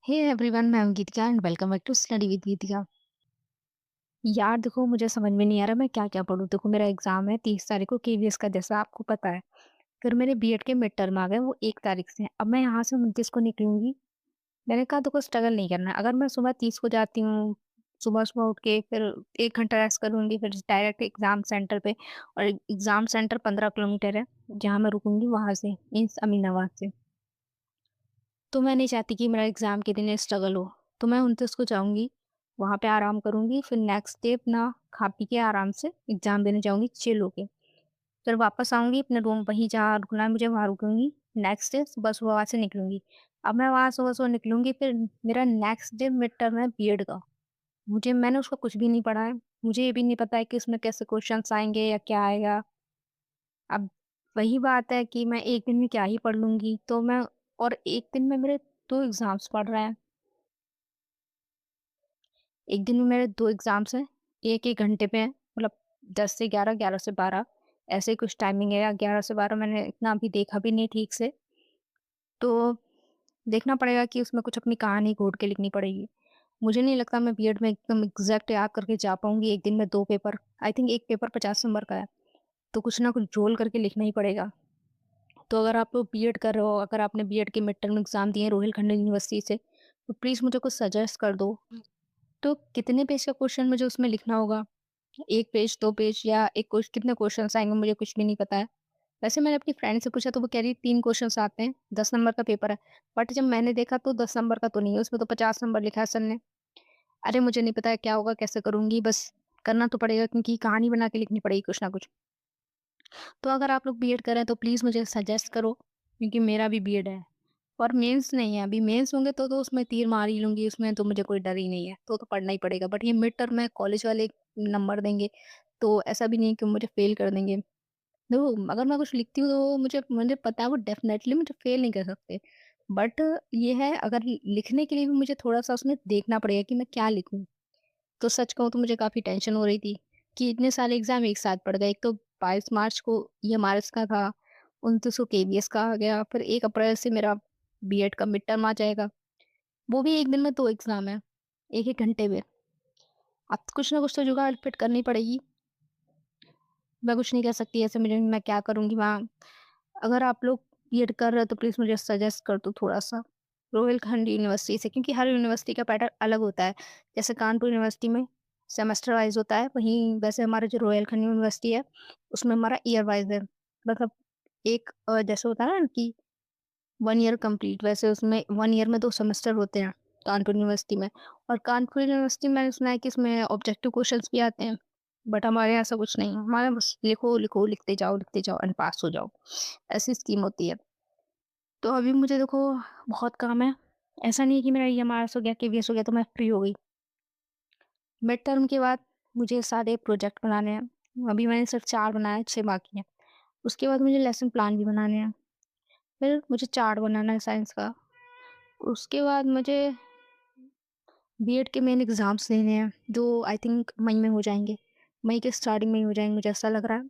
हे everyone, मैं हूँ Geetika and welcome back to study with Geetika. यार देखो, मुझे समझ में नहीं आ रहा मैं क्या-क्या पढ़ूँ। देखो, मेरा एग्ज़ाम है 30 तारीख को केवीएस का, जैसा आपको पता है। फिर मेरे बीएड के मिड टर्म आ गए, वो 1 तारीख से हैं। अब मैं यहाँ से 29 को निकलूँगी। मैंने कहा देखो, स्ट्रगल नहीं करना है। अगर मैं सुबह 30 को जाती हूँ, सुबह-सुबह उठ के फिर 1 घंटा रेस्ट करूँगी, फिर डायरेक्ट एग्ज़ाम सेंटर पे। और एग्ज़ाम सेंटर 15 किलोमीटर है, जहाँ मैं रुकूँगी वहाँ से, मीन्स अमीनाबाद से। तो मैं नहीं चाहती कि मेरा एग्ज़ाम के दिन स्ट्रगल हो। तो मैं 29 को जाऊँगी, वहाँ पे आराम करूँगी, फिर नेक्स्ट डे अपना खा पी के आराम से एग्ज़ाम देने जाऊँगी चिल होके। फिर वापस आऊँगी अपने रूम, वहीं जहाँ रुकना है मुझे वहाँ रुकूँगी। नेक्स्ट डे सुबह-सुबह वहाँ से निकलूँगी। अब मैं वहाँ सुबह-सुबह निकलूँगी, फिर मेरा नेक्स्ट डे मिड टर्म है बीएड का। मैंने उसका कुछ भी नहीं पढ़ा है। मुझे ये भी नहीं पता है कि उसमें कैसे क्वेश्चन्स आएँगे या क्या आएगा। अब वही बात है कि मैं 1 दिन में क्या ही पढ़ लूँगी, तो मैं और 1 दिन में मेरे 2 एग्ज़ाम्स पड़ रहे हैं। 1 दिन में मेरे 2 एग्ज़ाम्स हैं, 1-1 घंटे पे हैं, मतलब 10 से 11, 11 से 12 ऐसे कुछ टाइमिंग है, या 11 से 12 मैंने इतना अभी देखा भी नहीं ठीक से। तो देखना पड़ेगा कि उसमें कुछ अपनी कहानी घोट के लिखनी पड़ेगी। मुझे नहीं लगता मैं बीएड में एकदम एग्ज़ैक्ट याद करके जा पाऊँगी 1 दिन में 2 paper. I think 1 paper 50 number का है, तो कुछ ना कुछ जोड़ करके लिखना ही पड़ेगा। तो अगर आप लोग बीएड कर रहे हो, अगर आपने बीएड के मिड टर्म एग्ज़ाम दिए हैं रोहिलखंड यूनिवर्सिटी से, तो प्लीज़ मुझे कुछ सजेस्ट कर दो। तो कितने पेज का क्वेश्चन मुझे उसमें लिखना होगा? 1 पेज, 2 पेज, या एक क्वेश कितने क्वेश्चन्स आएँगे मुझे कुछ भी नहीं पता है। वैसे मैंने अपनी फ्रेंड से पूछा तो वो कह रही है 3 क्वेश्चन्स आते हैं, 10 नंबर का पेपर है। बट जब मैंने देखा तो 10 नंबर का तो नहीं है, उसमें तो 50 नंबर लिखा है सर ने। अरे मुझे नहीं पता है क्या होगा, कैसे करूँगी, बस करना तो पड़ेगा क्योंकि कहानी बना के लिखनी पड़ेगी कुछ ना कुछ। तो अगर आप लोग बीएड कर रहे हैं तो प्लीज़ मुझे सजेस्ट करो, क्योंकि मेरा भी बीएड है। और मेंस नहीं है, अभी मेंस होंगे तो उसमें तीर मार ही लूँगी, उसमें तो मुझे कोई डर ही नहीं है, तो पढ़ना ही पड़ेगा। बट ये मिड टर्म है, कॉलेज वाले नंबर देंगे, तो ऐसा भी नहीं है कि मुझे फ़ेल कर देंगे। देखो, अगर मैं कुछ लिखती हूँ तो मुझे मुझे पता है वो डेफ़िनेटली मुझे फ़ेल नहीं कर सकते। बट ये है, अगर लिखने के लिए भी मुझे थोड़ा-सा उसमें देखना पड़ेगा कि मैं क्या लिखूँ। तो सच कहूँ तो मुझे काफ़ी टेंशन हो रही थी कि इतने सारे एग्ज़ाम एक साथ पड़ गए। एक तो 22 मार्च को ईएमआरएस का था, 29 को केवीएस का आ गया, फिर 1 अप्रैल से मेरा बीएड का मिड टर्म आ जाएगा। वो भी 1 दिन में 2 एग्ज़ाम हैं, 1-1 घंटे में। अब कुछ ना कुछ तो जुगाड़ फिर करनी पड़ेगी। मैं कुछ नहीं कर सकती ऐसे में, मैं क्या करूँगी वहाँ? अगर आप लोग बीएड कर रहे हो तो प्लीज़ मुझे सजेस्ट कर दो थोड़ा-सा, रोहिलखंड यूनिवर्सिटी से, क्योंकि हर यूनिवर्सिटी का पैटर्न अलग होता है। जैसे कानपुर यूनिवर्सिटी में सेमेस्टर वाइज़ होता है, वहीं वैसे हमारा जो रोहिलखंड यूनिवर्सिटी है, उसमें हमारा ईयर वाइज़ है। मतलब एक जैसे होता है ना कि 1 ईयर कंप्लीट, वैसे उसमें 1 ईयर में 2 सेमेस्टर होते हैं कानपुर यूनिवर्सिटी में। और कानपुर यूनिवर्सिटी में मैंने सुना है कि इसमें ऑब्जेक्टिव क्वेश्चंस भी आते हैं। बट हमारे यहाँ ऐसा कुछ नहीं है, हमारे यहाँ बस लिखो, लिखो, लिखते जाओ एंड पास हो जाओ, ऐसी स्कीम होती है। तो अभी मुझे देखो बहुत काम है। ऐसा नहीं है कि मेरा ईएमआरएस हो गया, केवीएस हो गया तो मैं फ्री हो गई। मिड टर्म के बाद मुझे सारे प्रोजेक्ट बनाने हैं। अभी मैंने सिर्फ 4 बनाए हैं, 6 बाकी हैं। उसके बाद मुझे लेसन प्लान भी बनाने हैं। फिर मुझे चार्ट बनाना है साइंस का। उसके बाद मुझे बीएड के मेन एग्ज़ाम्स देने हैं, जो आई थिंक मई में हो जाएँगे। मई के स्टार्टिंग में ही हो जाएँगे, मुझे ऐसा लग रहा है।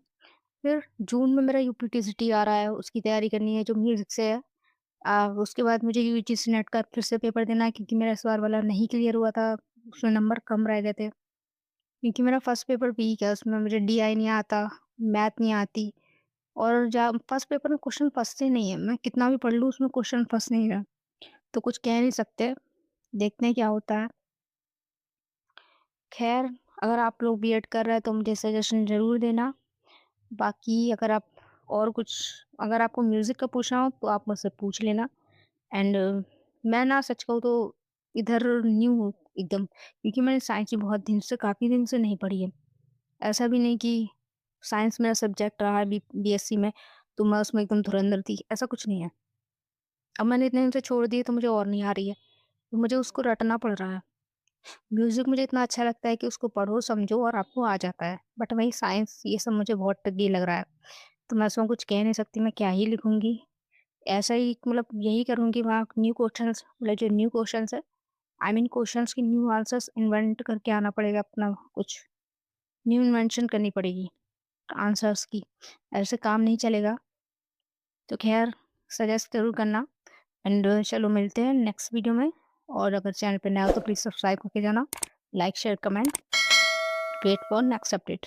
फिर जून में मेरा यूपीटीसीटी आ रहा है, उसकी तैयारी करनी है जो म्यूज़िक से है। उसके बाद मुझे यूजीसी नेट का फिर से पेपर देना है, क्योंकि मेरा इस बार वाला नहीं क्लियर हुआ था, उसमें नंबर कम रह गए थे। क्योंकि मेरा फर्स्ट पेपर वीक है, उसमें मुझे डीआई नहीं आता, मैथ नहीं आती, और जा फर्स्ट पेपर में क्वेश्चन फँसते नहीं हैं। मैं कितना भी पढ़ लूँ उसमें क्वेश्चन फँस नहीं रहा। तो कुछ कह नहीं सकते, देखते हैं क्या होता है। ख़ैर, अगर आप लोग बीएड कर रहे हैं तो मुझे सजेशन ज़रूर देना। बाकी अगर आपको म्यूज़िक का पूछना हो तो आप मुझसे पूछ लेना। एंड मैं ना सच कहूँ तो इधर न्यू हूँ एकदम, क्योंकि मैंने साइंस ही बहुत दिन से, काफ़ी दिन से नहीं पढ़ी है। ऐसा भी नहीं कि साइंस मेरा सब्जेक्ट रहा है बीएससी में, तो मैं उसमें एकदम धुरंधर थी, ऐसा कुछ नहीं है। अब मैंने इतने दिन से छोड़ दिए तो मुझे और नहीं आ रही है, तो मुझे उसको रटना पड़ रहा है। म्यूज़िक मुझे इतना अच्छा लगता है कि उसको पढ़ो, समझो और आपको आ जाता है। बट वही साइंस ये सब मुझे बहुत ट्रिकी लग रहा है। तो मैं उसमें कुछ कह नहीं सकती, मैं क्या ही लिखूँगी। ऐसा ही मतलब यही करूँगी, वहाँ न्यू क्वेश्चन्स, मतलब जो न्यू क्वेश्चन्स है, आई मीन क्वेश्चन्स के न्यू आंसर्स इन्वेंट करके आना पड़ेगा, अपना कुछ न्यू इन्वेंशन करनी पड़ेगी आंसर्स की। ऐसे काम नहीं चलेगा। तो ख़ैर, सजेस्ट ज़रूर करना। एंड चलो मिलते हैं नेक्स्ट वीडियो में। और अगर चैनल पे नया हो तो प्लीज़ सब्सक्राइब करके जाना। Like, share, comment, wait for next update.